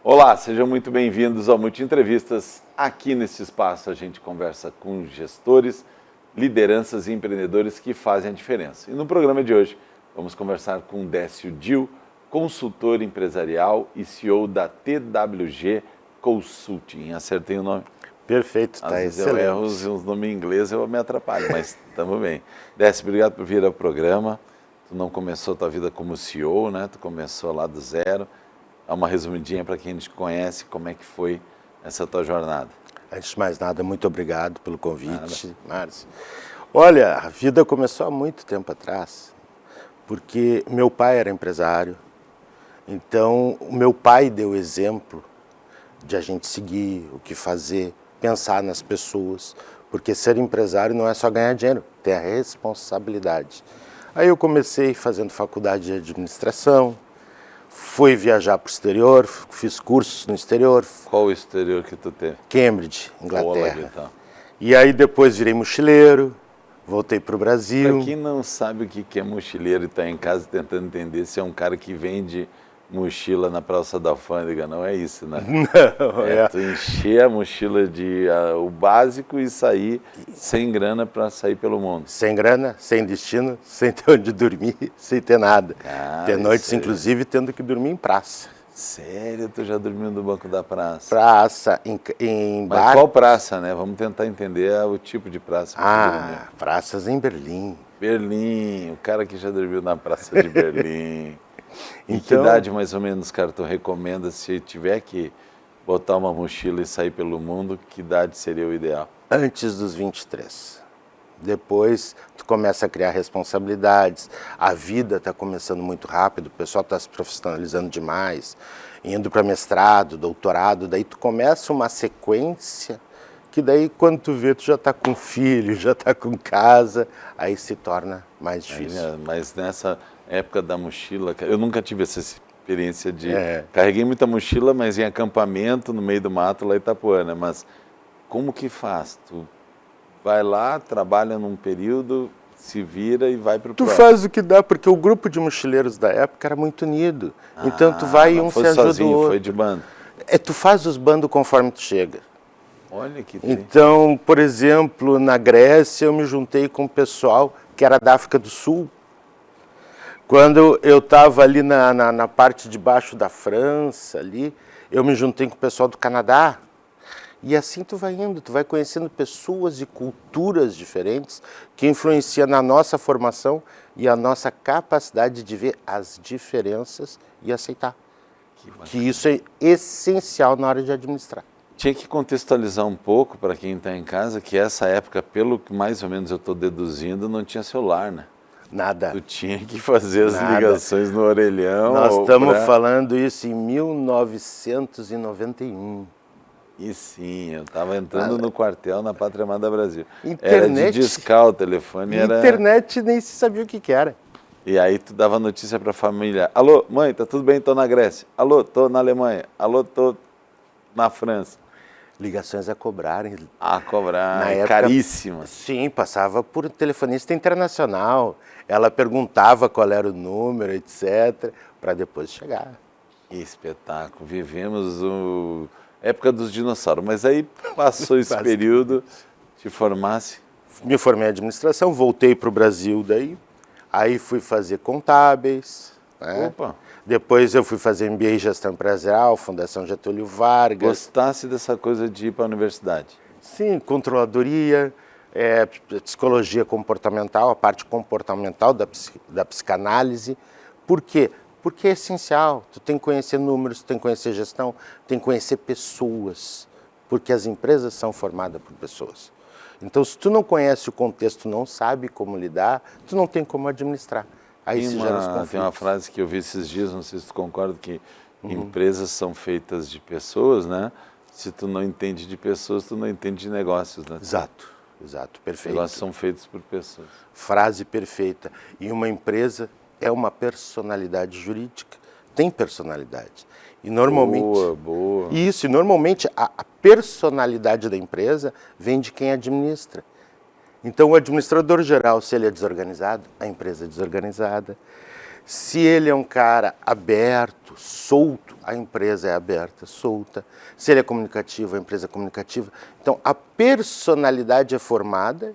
Olá, sejam muito bem-vindos ao Multi Entrevistas. Aqui nesse espaço a gente conversa com gestores, lideranças e empreendedores que fazem a diferença. E no programa de hoje vamos conversar com Décio Dil, consultor empresarial e CEO da TWG Consulting. Acertei o nome? Perfeito, tá excelente. Eu erro os nomes em inglês, eu me atrapalho, mas estamos bem. Décio, obrigado por vir ao programa. Tu não começou a tua vida como CEO, né? Tu começou lá do zero. Dá uma resumidinha para quem não te conhece, como é que foi essa tua jornada. Antes de mais nada, muito obrigado pelo convite, Márcio. Olha, a vida começou há muito tempo atrás, porque meu pai era empresário, então o meu pai deu exemplo de a gente seguir, o que fazer, pensar nas pessoas, porque ser empresário não é só ganhar dinheiro, tem a responsabilidade. Aí eu comecei fazendo faculdade de administração, fui viajar para o exterior, fiz cursos no exterior. Qual o exterior que tu teve? Cambridge, Inglaterra. Olha, então. E aí depois virei mochileiro, voltei para o Brasil. Para quem não sabe o que é mochileiro e está em casa tentando entender, se é um cara que vende mochila na Praça da Alfândega, não é isso, né? Não, é tu encher a mochila de o básico e sair sem grana para sair pelo mundo. Sem grana, sem destino, sem ter onde dormir, sem ter nada. Ter noites, inclusive, tendo que dormir em praça. Sério? Tu já dormiu no banco da praça? Praça, em bar. Mas qual praça, né? Vamos tentar entender o tipo de praça. Praças em Berlim. Berlim, o cara que já dormiu na praça de Berlim. Em que idade, mais ou menos, cara, tu recomenda, se tiver que botar uma mochila e sair pelo mundo, que idade seria o ideal? Antes dos 23. Depois, tu começa a criar responsabilidades, a vida está começando muito rápido, o pessoal está se profissionalizando demais, indo para mestrado, doutorado, daí tu começa uma sequência que daí quando tu vê, tu já está com filho, já está com casa, aí se torna mais difícil. Mas nessa época da mochila, eu nunca tive essa experiência de... Carreguei muita mochila, mas em acampamento, no meio do mato, lá em Itapuã, mas como que faz? Tu vai lá, trabalha num período, se vira e vai para o próximo. Tu faz o que dá, porque o grupo de mochileiros da época era muito unido. Então tu vai e um se ajuda sozinho, o outro. Foi de bando? Tu faz os bandos conforme tu chega. Olha que Então, por exemplo, na Grécia eu me juntei com o pessoal que era da África do Sul. Quando eu estava ali na parte de baixo da França, ali, eu me juntei com o pessoal do Canadá. E assim tu vai indo, tu vai conhecendo pessoas e culturas diferentes que influenciam na nossa formação e a nossa capacidade de ver as diferenças e aceitar. Que isso é essencial na hora de administrar. Tinha que contextualizar um pouco para quem está em casa que essa época, pelo que mais ou menos eu estou deduzindo, não tinha celular, né? Nada. Tu tinha que fazer as ligações no orelhão. Nós estamos falando isso em 1991. E sim, eu estava entrando no quartel na Pátria Amada Brasil. Internet, era de discar, o telefone era... Internet nem se sabia o que era. E aí tu dava notícia para a família. Alô, mãe, tá tudo bem? Tô na Grécia. Alô, tô na Alemanha. Alô, tô na França. Ligações a cobrar. A cobrar, na época, caríssimas. Sim, passava por telefonista internacional. Ela perguntava qual era o número, etc., para depois chegar. Que espetáculo. Vivemos época dos dinossauros. Mas aí passou esse período, te formasse? Me formei em administração, voltei para o Brasil daí. Aí fui fazer contábeis. Né? Opa! Depois eu fui fazer MBA em Gestão Empresarial, Fundação Getúlio Vargas. Gostasse dessa coisa de ir para a universidade? Sim, controladoria, psicologia comportamental, a parte comportamental da psicanálise. Por quê? Porque é essencial. Tu tem que conhecer números, tu tem que conhecer gestão, tem que conhecer pessoas. Porque as empresas são formadas por pessoas. Então, se tu não conhece o contexto, não sabe como lidar, tu não tem como administrar. Aí se gera os conflitos. Tem uma frase que eu vi esses dias, não sei se tu concorda, que empresas são feitas de pessoas, né? Se tu não entende de pessoas, tu não entende de negócios, né? Exato, perfeito. Negócios são feitos por pessoas. Frase perfeita. E uma empresa é uma personalidade jurídica, tem personalidade. E normalmente... Boa. Isso, e normalmente a personalidade da empresa vem de quem administra. Então, o administrador geral, se ele é desorganizado, a empresa é desorganizada. Se ele é um cara aberto, solto, a empresa é aberta, solta. Se ele é comunicativo, a empresa é comunicativa. Então, a personalidade é formada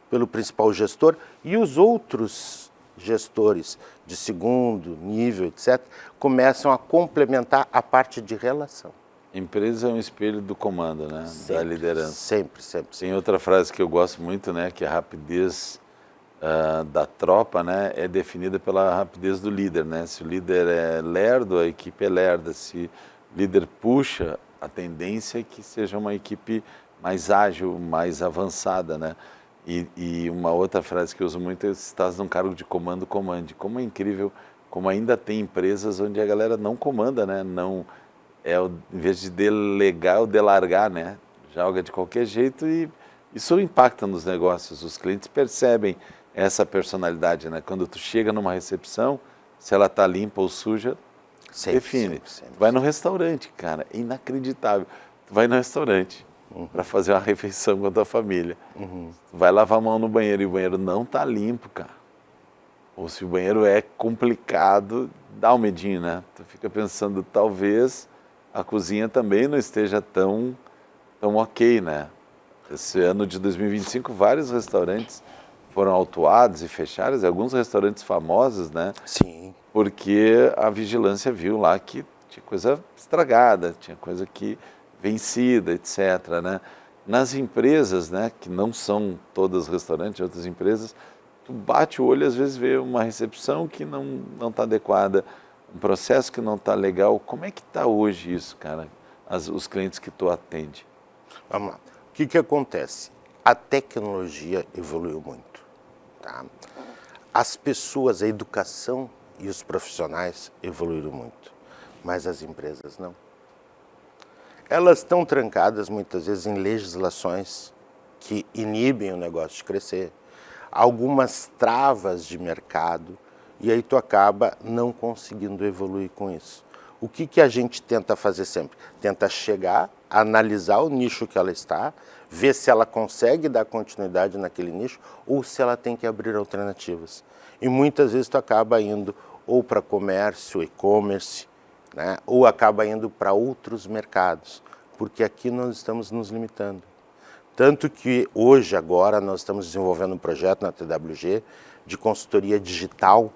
pelo principal gestor e os outros gestores de segundo nível, etc., começam a complementar a parte de relação. Empresa é um espelho do comando, né? Sempre, da liderança. Sempre. Tem outra frase que eu gosto muito, né? Que a rapidez da tropa, né, é definida pela rapidez do líder, né? Se o líder é lerdo, a equipe é lerda. Se o líder puxa, a tendência é que seja uma equipe mais ágil, mais avançada, né? E uma outra frase que eu uso muito é: se estás num cargo de comando, comande. Como é incrível, como ainda tem empresas onde a galera não comanda, né? Não, em vez de delegar ou delargar, né? Joga de qualquer jeito e isso impacta nos negócios. Os clientes percebem essa personalidade, né? Quando tu chega numa recepção, se ela está limpa ou suja, define. Sempre. Vai no restaurante, cara, é inacreditável. Tu vai no restaurante para fazer uma refeição com a tua família. Tu vai lavar a mão no banheiro e o banheiro não está limpo, cara. Ou se o banheiro é complicado, dá um medinho, né? Tu fica pensando, talvez a cozinha também não esteja tão ok, né? Esse ano de 2025, vários restaurantes foram autuados e fecharam, e alguns restaurantes famosos, né? Sim. Porque a vigilância viu lá que tinha coisa estragada, tinha coisa que vencida, etc., né? Nas empresas, né, que não são todas restaurantes, outras empresas, tu bate o olho e às vezes vê uma recepção que não está adequada, um processo que não está legal. Como é que está hoje isso, cara? Os clientes que tu atende? Vamos lá. O que acontece? A tecnologia evoluiu muito. Tá? As pessoas, a educação e os profissionais evoluíram muito, mas as empresas não. Elas estão trancadas muitas vezes em legislações que inibem o negócio de crescer, algumas travas de mercado, e aí tu acaba não conseguindo evoluir com isso. O que a gente tenta fazer sempre? Tenta chegar, analisar o nicho que ela está, ver se ela consegue dar continuidade naquele nicho ou se ela tem que abrir alternativas. E muitas vezes tu acaba indo ou para comércio, e-commerce, né? Ou acaba indo para outros mercados, porque aqui nós estamos nos limitando. Tanto que hoje, agora, nós estamos desenvolvendo um projeto na TWG de consultoria digital,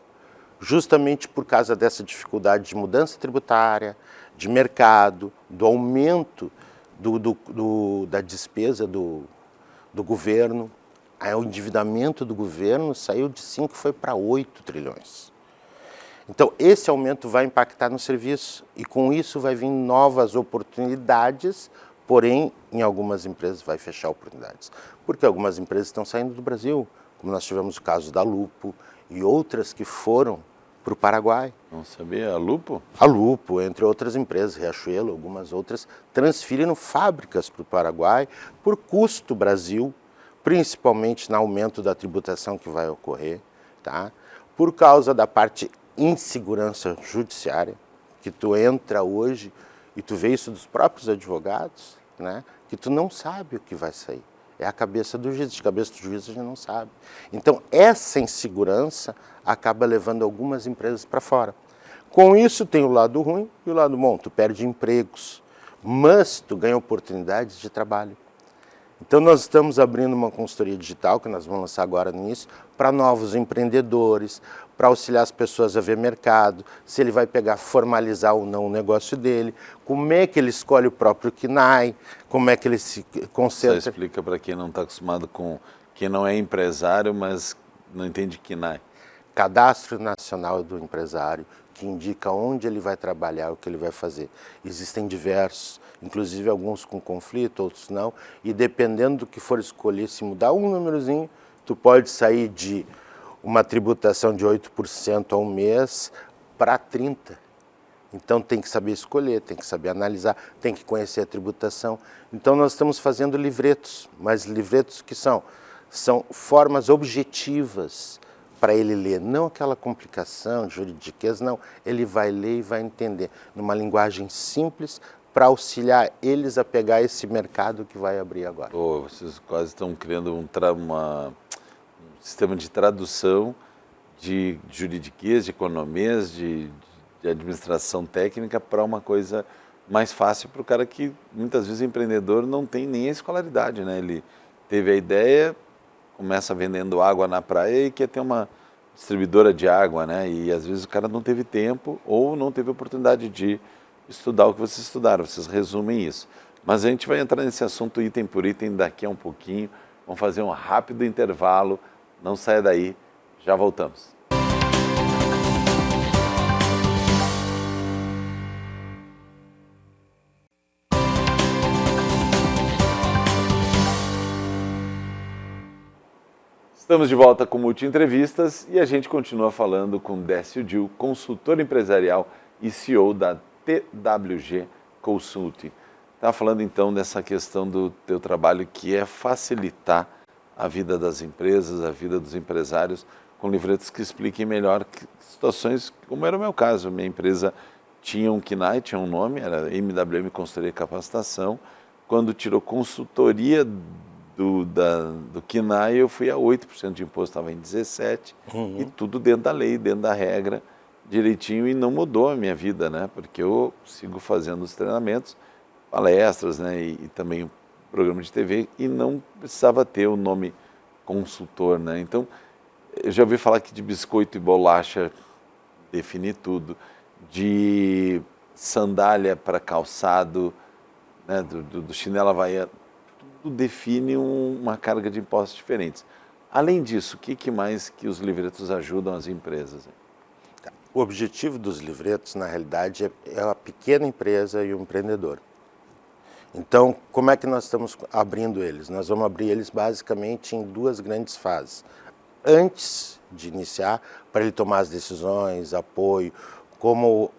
justamente por causa dessa dificuldade de mudança tributária, de mercado, do aumento da despesa do governo. O endividamento do governo saiu de 5 e foi para 8 trilhões. Então, esse aumento vai impactar no serviço e com isso vai vir novas oportunidades, porém, em algumas empresas vai fechar oportunidades. Porque algumas empresas estão saindo do Brasil, como nós tivemos o caso da Lupo e outras que foram para o Paraguai. Não sabia? A Lupo? A Lupo, entre outras empresas, Riachuelo, algumas outras, transferiram fábricas para o Paraguai por custo Brasil, principalmente no aumento da tributação que vai ocorrer, tá? Por causa da parte insegurança judiciária, que tu entra hoje e tu vê isso dos próprios advogados, né? Que tu não sabe o que vai sair. É a cabeça do juiz, de cabeça do juiz a gente não sabe. Então, essa insegurança acaba levando algumas empresas para fora. Com isso tem o lado ruim e o lado bom. Tu perde empregos, mas tu ganha oportunidades de trabalho. Então, nós estamos abrindo uma consultoria digital, que nós vamos lançar agora no início, para novos empreendedores, para auxiliar as pessoas a ver mercado, se ele vai pegar, formalizar ou não o negócio dele, como é que ele escolhe o próprio KNAI, como é que ele se concentra. Só explica para quem não está acostumado com, quem não é empresário, mas não entende KNAI. Cadastro Nacional do Empresário, que indica onde ele vai trabalhar, o que ele vai fazer. Existem diversos, inclusive alguns com conflito, outros não, e dependendo do que for escolher, se mudar um númerozinho, tu pode sair de uma tributação de 8% ao mês para 30%. Então tem que saber escolher, tem que saber analisar, tem que conhecer a tributação. Então nós estamos fazendo livretos, mas livretos que são formas objetivas para ele ler, não aquela complicação de juridiqueza, não. Ele vai ler e vai entender, numa linguagem simples, para auxiliar eles a pegar esse mercado que vai abrir agora. Vocês quase estão criando um sistema de tradução de juridiquês, de economias, de administração técnica para uma coisa mais fácil para o cara que muitas vezes empreendedor não tem nem a escolaridade, né? Ele teve a ideia, começa vendendo água na praia e quer ter uma distribuidora de água, né? E às vezes o cara não teve tempo ou não teve oportunidade de estudar o que vocês estudaram, vocês resumem isso. Mas a gente vai entrar nesse assunto item por item daqui a um pouquinho, vamos fazer um rápido intervalo, não saia daí, já voltamos. Estamos de volta com Multi Entrevistas e a gente continua falando com Décio Dil, consultor empresarial e CEO da TWG Consulting. Estava falando então dessa questão do teu trabalho que é facilitar a vida das empresas, a vida dos empresários, com livretos que expliquem melhor situações, como era o meu caso. Minha empresa tinha um KNAI, tinha um nome, era MWM Consultoria e Capacitação. Quando tirou consultoria do KNAI, eu fui a 8% de imposto, estava em 17%, e tudo dentro da lei, dentro da regra, direitinho, e não mudou a minha vida, né? Porque eu sigo fazendo os treinamentos, palestras, né? E também programa de TV, e não precisava ter o nome consultor, né? Então, eu já ouvi falar que de biscoito e bolacha define tudo, de sandália para calçado, né? do chinelo havaiano, define uma carga de impostos diferentes. Além disso, o que mais que os livretos ajudam as empresas? O objetivo dos livretos, na realidade, é a pequena empresa e o empreendedor. Então, como é que nós estamos abrindo eles? Nós vamos abrir eles basicamente em duas grandes fases. Antes de iniciar, para ele tomar as decisões, apoio, como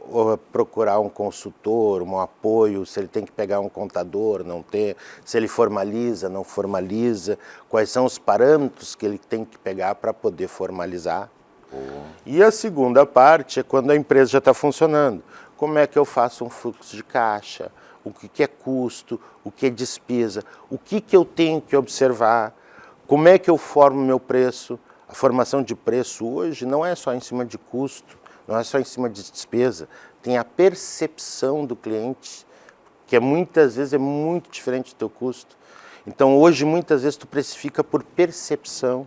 procurar um consultor, um apoio, se ele tem que pegar um contador, não tem, se ele formaliza, não formaliza, quais são os parâmetros que ele tem que pegar para poder formalizar. E a segunda parte é quando a empresa já está funcionando. Como é que eu faço um fluxo de caixa, o que é custo, o que é despesa, o que eu tenho que observar, como é que eu formo meu preço. A formação de preço hoje não é só em cima de custo, não é só em cima de despesa, tem a percepção do cliente, que muitas vezes é muito diferente do teu custo. Então hoje muitas vezes tu precifica por percepção.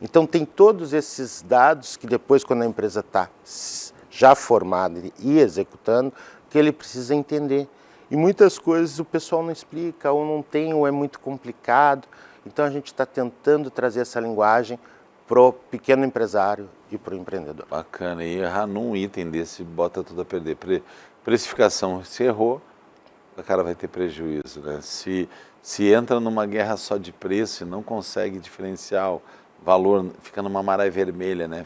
Então tem todos esses dados que depois, quando a empresa está já formada e executando, que ele precisa entender. E muitas coisas o pessoal não explica, ou não tem, ou é muito complicado. Então a gente está tentando trazer essa linguagem para o pequeno empresário e para o empreendedor. Bacana, e errar num item desse bota tudo a perder. Precificação, se errou, o cara vai ter prejuízo, né? Se entra numa guerra só de preço e não consegue diferenciar o valor, fica numa maré vermelha, né?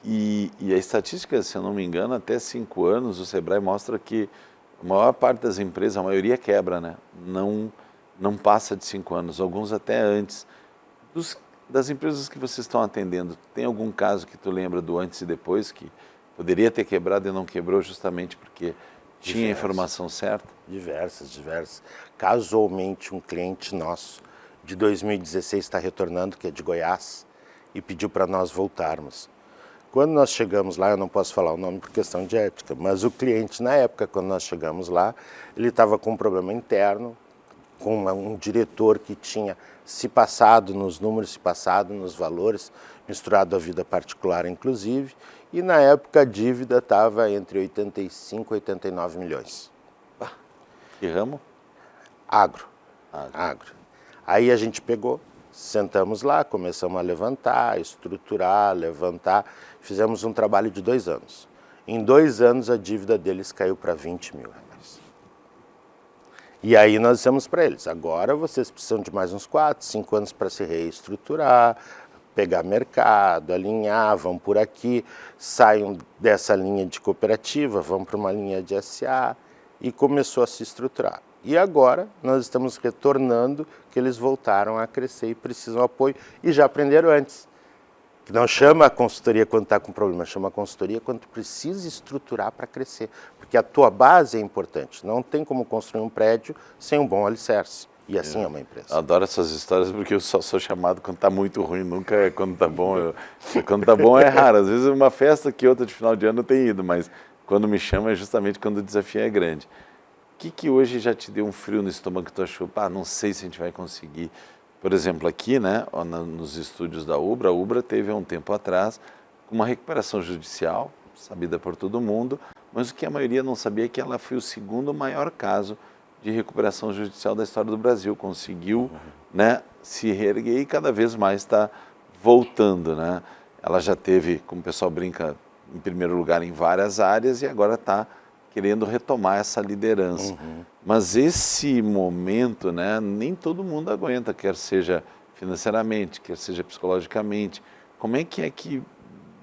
E a estatística, se eu não me engano, até 5 anos, o Sebrae mostra que a maior parte das empresas, a maioria quebra, né? Não passa de 5 anos, alguns até antes. Das empresas que vocês estão atendendo, tem algum caso que tu lembra do antes e depois, que poderia ter quebrado e não quebrou justamente porque tinha a informação certa? Diversas. Casualmente, um cliente nosso de 2016 está retornando, que é de Goiás, e pediu para nós voltarmos. Quando nós chegamos lá, eu não posso falar o nome por questão de ética, mas o cliente, na época, quando nós chegamos lá, ele estava com um problema interno, com um diretor que tinha se passado nos números, se passado nos valores, misturado a vida particular, inclusive, e na época a dívida estava entre 85 e 89 milhões. Que ramo? Agro. Aí a gente pegou, sentamos lá, começamos a levantar, estruturar, levantar, fizemos um trabalho de 2 anos. Em 2 anos a dívida deles caiu para 20 mil reais. E aí nós dissemos para eles, agora vocês precisam de mais uns 4, 5 anos para se reestruturar, pegar mercado, alinhar, vão por aqui, saiam dessa linha de cooperativa, vão para uma linha de SA, e começou a se estruturar. E agora nós estamos retornando, que eles voltaram a crescer e precisam de apoio, e já aprenderam antes. Que não chama a consultoria quando está com problema, chama a consultoria quando tu precisa estruturar para crescer. Porque a tua base é importante. Não tem como construir um prédio sem um bom alicerce. E assim é uma empresa. Eu adoro essas histórias porque eu só sou chamado quando está muito ruim, nunca é quando está bom. Quando está bom é raro, às vezes uma festa que outra de final de ano eu tenho ido, mas quando me chama é justamente quando o desafio é grande. O que hoje já te deu um frio no estômago que tu achou, não sei se a gente vai conseguir? Por exemplo, aqui, né, nos estúdios da Ubra, a Ubra teve há um tempo atrás uma recuperação judicial, sabida por todo mundo, mas o que a maioria não sabia é que ela foi o segundo maior caso de recuperação judicial da história do Brasil. Conseguiu, né, se reerguer e cada vez mais está voltando, né? Ela já teve, como o pessoal brinca, em primeiro lugar em várias áreas e agora está querendo retomar essa liderança. Mas esse momento, né, nem todo mundo aguenta, quer seja financeiramente, quer seja psicologicamente. Como é que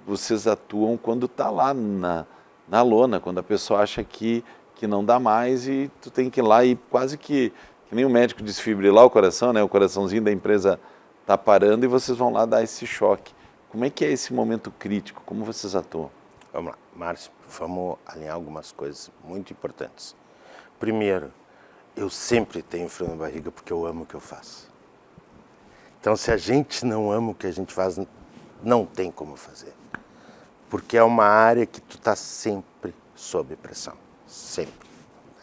vocês atuam quando está lá na lona, quando a pessoa acha que não dá mais e tu tem que ir lá e quase que nem o médico desfibrilar o coração, né? O coraçãozinho da empresa está parando e vocês vão lá dar esse choque. Como é que é esse momento crítico? Como vocês atuam? Vamos lá, Márcio, vamos alinhar algumas coisas muito importantes. Primeiro, eu sempre tenho frio na barriga porque eu amo o que eu faço. Então, se a gente não ama o que a gente faz, não tem como fazer. Porque é uma área que tu está sempre sob pressão. Sempre.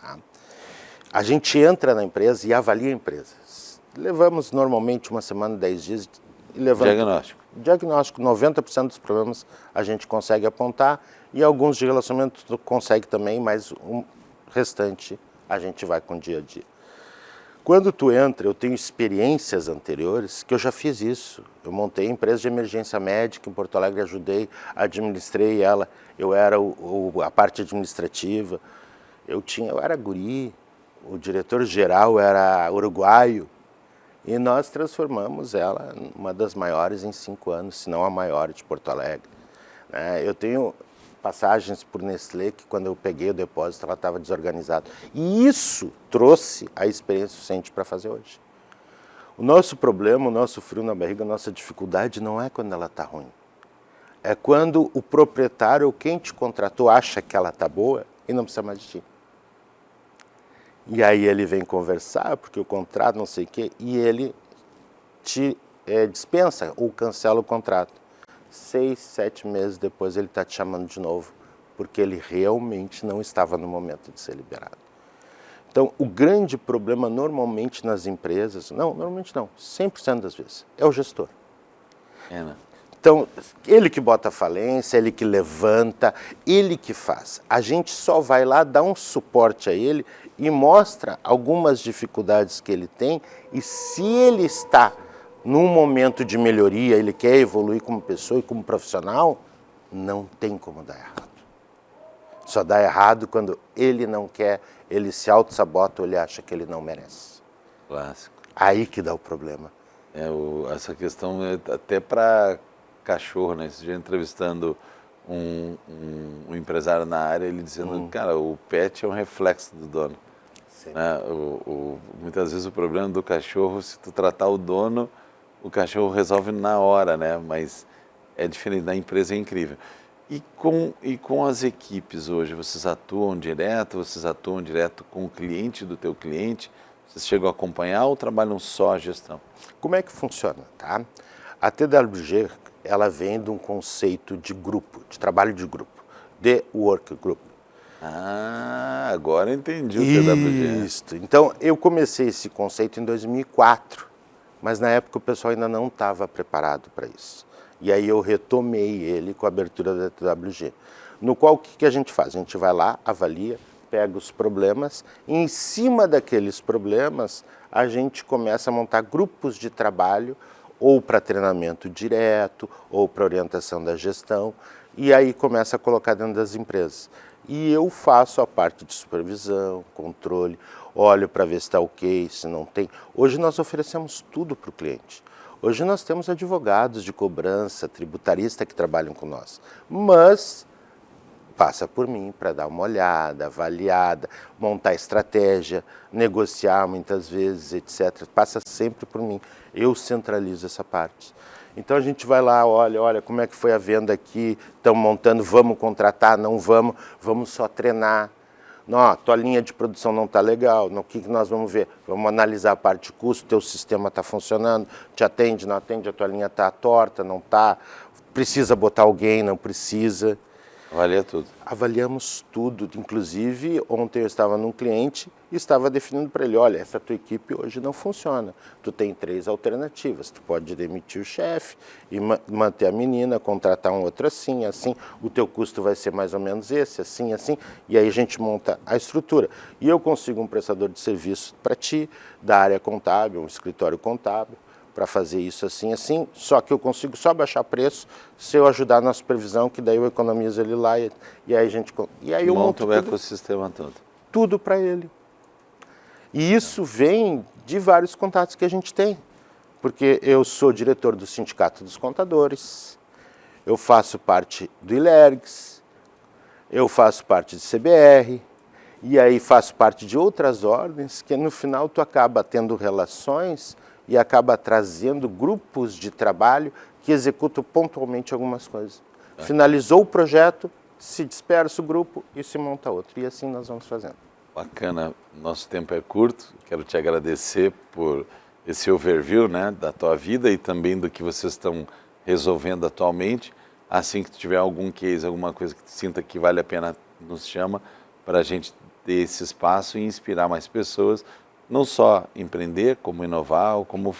Tá? A gente entra na empresa e avalia a empresa. Levamos normalmente uma semana, 10 dias e levamos... Diagnóstico, 90% dos problemas a gente consegue apontar e alguns de relacionamento tu consegue também, mas o restante a gente vai com o dia a dia. Quando tu entra, eu tenho experiências anteriores que eu já fiz isso. Eu montei empresa de emergência médica em Porto Alegre, ajudei, administrei ela, eu era a parte administrativa, eu era guri, o diretor-geral era uruguaio, e nós transformamos ela em uma das maiores em 5 anos, se não a maior de Porto Alegre. Eu tenho passagens por Nestlé que quando eu peguei o depósito ela estava desorganizada. E isso trouxe a experiência suficiente para fazer hoje. O nosso problema, o nosso frio na barriga, a nossa dificuldade não é quando ela está ruim. É quando o proprietário ou quem te contratou acha que ela está boa e não precisa mais de ti. E aí ele vem conversar, porque o contrato não sei o quê, e ele te dispensa ou cancela o contrato. 6, 7 meses depois ele está te chamando de novo, porque ele realmente não estava no momento de ser liberado. Então, o grande problema normalmente nas empresas, normalmente não, 100% das vezes, é o gestor. Né? Então, ele que bota a falência, ele que levanta, ele que faz. A gente só vai lá, dá um suporte a ele e mostra algumas dificuldades que ele tem e se ele está num momento de melhoria, ele quer evoluir como pessoa e como profissional, não tem como dar errado. Só dá errado quando ele não quer, ele se auto-sabota ou ele acha que ele não merece. Clássico. Aí que dá o problema. Essa questão é até para cachorro, né? Esse dia entrevistando um empresário na área, ele dizendo, cara, o pet é um reflexo do dono. Né? Muitas vezes o problema do cachorro, se tu tratar o dono, o cachorro resolve na hora, né? Mas é diferente, na empresa é incrível. E com as equipes hoje, vocês atuam direto com o cliente do teu cliente? Vocês chegam a acompanhar ou trabalham só a gestão? Como é que funciona? Tá? A TWG, ela vem de um conceito de grupo, de trabalho de grupo, de work group. Ah, agora entendi o TWG. Isso. Então, eu comecei esse conceito em 2004, mas na época o pessoal ainda não estava preparado para isso. E aí eu retomei ele com a abertura da TWG, no qual o que a gente faz? A gente vai lá, avalia, pega os problemas, e em cima daqueles problemas a gente começa a montar grupos de trabalho, ou para treinamento direto, ou para orientação da gestão, e aí começa a colocar dentro das empresas. E eu faço a parte de supervisão, controle, olho para ver se está ok, se não tem. Hoje nós oferecemos tudo para o cliente. Hoje nós temos advogados de cobrança, tributarista que trabalham com nós, mas passa por mim para dar uma olhada, avaliada, montar estratégia, negociar muitas vezes, etc. Passa sempre por mim. Eu centralizo essa parte. Então a gente vai lá, olha como é que foi a venda aqui, estão montando, vamos contratar, não vamos, vamos só treinar. Não, tua linha de produção não está legal, o que nós vamos ver? Vamos analisar a parte de custo, teu sistema está funcionando, te atende, não atende, a tua linha está torta, não está, precisa botar alguém, não precisa. Avalia tudo. Avaliamos tudo, inclusive ontem eu estava num cliente e estava definindo para ele, olha, essa tua equipe hoje não funciona, tu tem 3 alternativas, tu pode demitir o chefe e manter a menina, contratar um outro assim, assim, o teu custo vai ser mais ou menos esse, assim, assim, e aí a gente monta a estrutura. E eu consigo um prestador de serviço para ti, da área contábil, um escritório contábil, para fazer isso assim, assim, só que eu consigo só baixar preço se eu ajudar na supervisão, que daí eu economizo ele lá e aí a gente... E aí eu monto o ecossistema todo. Tudo para ele. E isso vem de vários contatos que a gente tem, porque eu sou diretor do Sindicato dos Contadores, eu faço parte do ILERGS, eu faço parte do CBR, e aí faço parte de outras ordens que no final tu acaba tendo relações e acaba trazendo grupos de trabalho que executam pontualmente algumas coisas. Finalizou o projeto, se dispersa o grupo e se monta outro. E assim nós vamos fazendo. Bacana. Nosso tempo é curto. Quero te agradecer por esse overview, né, da tua vida e também do que vocês estão resolvendo atualmente. Assim que tu tiver algum case, alguma coisa que tu sinta que vale a pena, nos chama para a gente ter esse espaço e inspirar mais pessoas, não só empreender, como inovar, ou como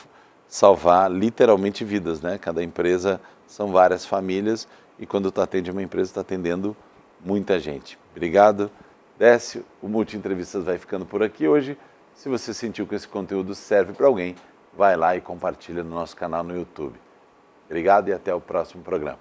salvar literalmente vidas, né? Cada empresa são várias famílias e quando tu atende uma empresa, tu está atendendo muita gente. Obrigado, Décio. O Multi Entrevistas vai ficando por aqui hoje. Se você sentiu que esse conteúdo serve para alguém, vai lá e compartilha no nosso canal no YouTube. Obrigado e até o próximo programa.